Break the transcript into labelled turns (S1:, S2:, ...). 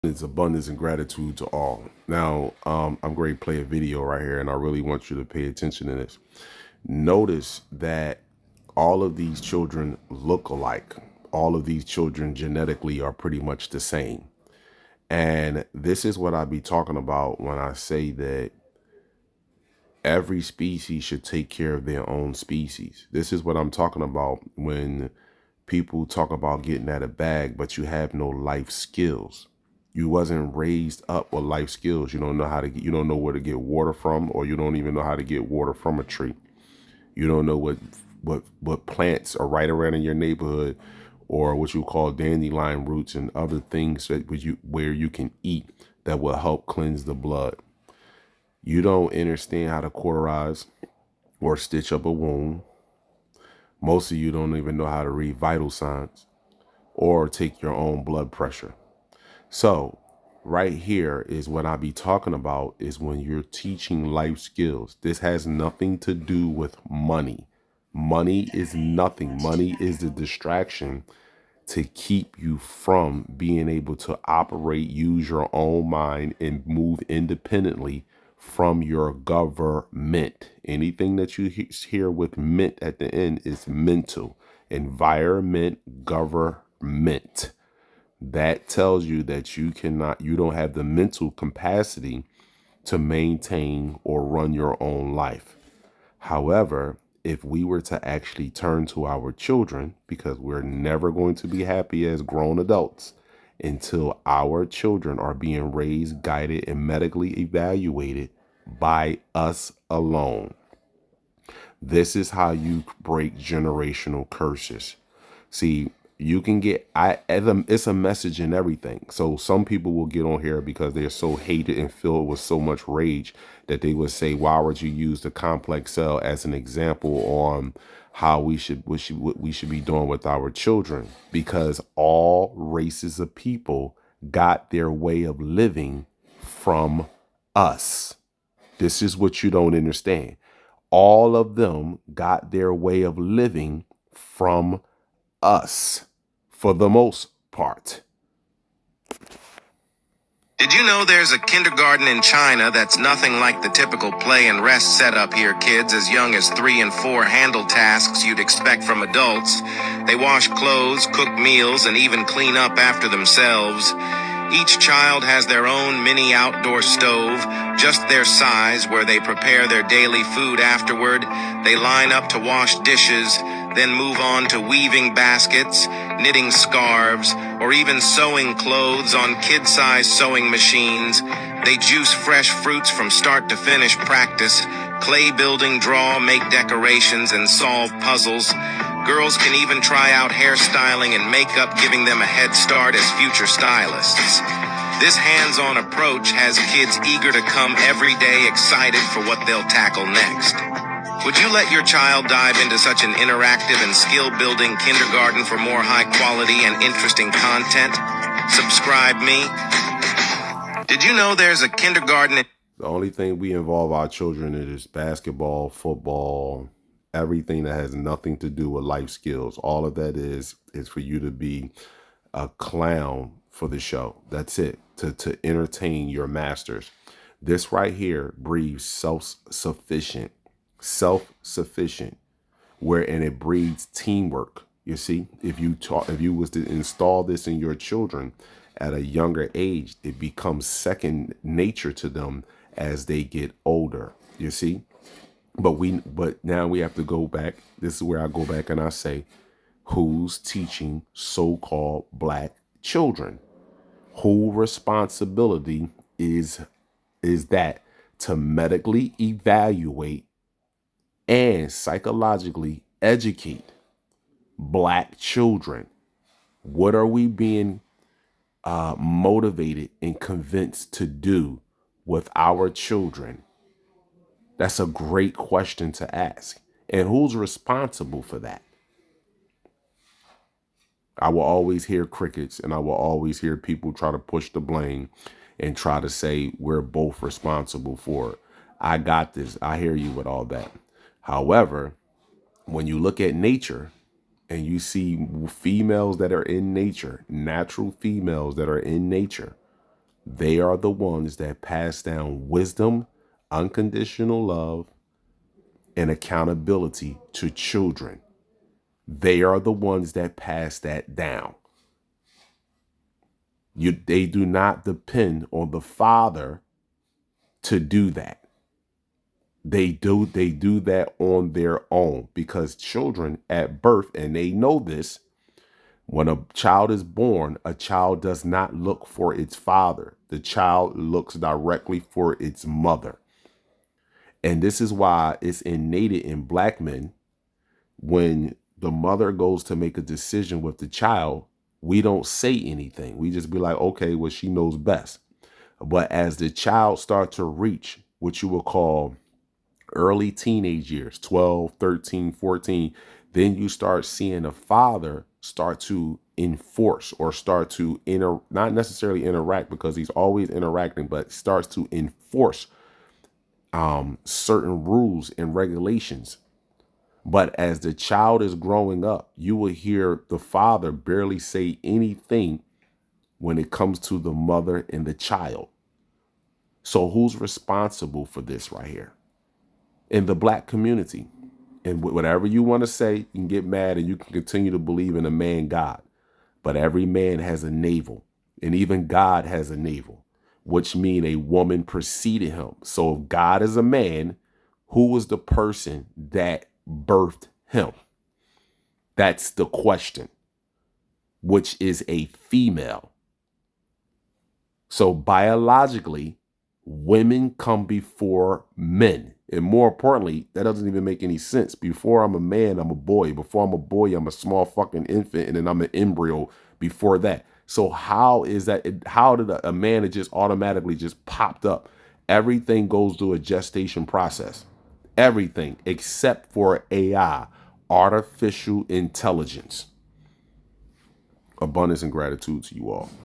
S1: It's abundance and gratitude to all. Now, I'm going to play a video right here, and I really want you to pay attention to this. Notice that all of these children look alike. All of these children genetically are pretty much the same. And this is what I be talking about when I say that every species should take care of their own species. This is what I'm talking about when people talk about getting out of bag, but you have no life skills. You wasn't raised up with life skills. You don't know how to get, you don't know where to get water from, or you don't even know how to get water from a tree. You don't know what plants are right around in your neighborhood, or what you call dandelion roots and other things that where you can eat that will help cleanse the blood. You don't understand how to cauterize or stitch up a wound. Most of you don't even know how to read vital signs or take your own blood pressure. So right here is what I be talking about, is when you're teaching life skills. This has nothing to do with money. Money is nothing. Money is the distraction to keep you from being able to operate, use your own mind, and move independently from your government. Anything that you hear with "ment" at the end is mental. Environment, government. That tells you that you don't have the mental capacity to maintain or run your own life. However, if we were to actually turn to our children, because we're never going to be happy as grown adults until our children are being raised, guided, and medically evaluated by us alone. This is how you break generational curses. See, you can get, it's a message in everything. So some people will get on here because they're so hated and filled with so much rage that they would say, why would you use the complex cell as an example on how what we should be doing with our children? Because all races of people got their way of living from us. This is what you don't understand. All of them got their way of living from us for the most part.
S2: Did you know there's a kindergarten in China that's nothing like the typical play and rest setup here? Kids as young as 3 and 4 handle tasks you'd expect from adults. They wash clothes, cook meals, and even clean up after themselves. Each child has their own mini outdoor stove, just their size, where they prepare their daily food afterward. They line up to wash dishes, then move on to weaving baskets, knitting scarves, or even sewing clothes on kid-sized sewing machines. They juice fresh fruits from start to finish, practice clay building, draw, make decorations, and solve puzzles. Girls can even try out hairstyling and makeup, giving them a head start as future stylists. This hands-on approach has kids eager to come every day, excited for what they'll tackle next. Would you let your child dive into such an interactive and skill-building kindergarten for more high-quality and interesting content? Subscribe me. Did you know there's a kindergarten?
S1: The only thing we involve our children in is basketball, football, everything that has nothing to do with life skills. All of that is for you to be a clown for the show. That's it. To entertain your masters. This right here breeds self-sufficient, and it breeds teamwork. You see, if you was to install this in your children at a younger age, it becomes second nature to them as they get older. You see, but now we have to go back. This is where I go back and I say, who's teaching so-called black children? Whose responsibility is that to medically evaluate and psychologically educate black children? What are we being motivated and convinced to do with our children? That's a great question to ask. And who's responsible for that? I will always hear crickets, and I will always hear people try to push the blame and try to say we're both responsible for it. I got this. I hear you with all that. However, when you look at nature and you see females that are in nature, natural females that are in nature, They are the ones that pass down wisdom, unconditional love, and accountability to children. They are the ones that pass that down. They do not depend on the father to do that. They do that on their own, because children at birth, and they know this, when a child is born, a child does not look for its father. The child looks directly for its mother. And this is why it's innate in black men, when the mother goes to make a decision with the child, we don't say anything. We just be like, okay, well, she knows best. But as the child starts to reach what you will call early teenage years, 12, 13, 14, then you start seeing a father start to enforce or start to not necessarily interact, because he's always interacting, but starts to enforce certain rules and regulations. But as the child is growing up, you will hear the father barely say anything when it comes to the mother and the child. So who's responsible for this right here? In the black community. And whatever you want to say, you can get mad and you can continue to believe in a man God. But every man has a navel, and even God has a navel, which means a woman preceded him. So if God is a man, who was the person that birthed him? That's the question, which is a female. So biologically, women come before men. And more importantly, that doesn't even make any sense. Before I'm a man, I'm a boy. Before I'm a boy, I'm a small fucking infant, and then I'm an embryo before that. So how is that? How did a man that just automatically just popped up? Everything goes through a gestation process. Everything except for AI, artificial intelligence. Abundance and gratitude to you all.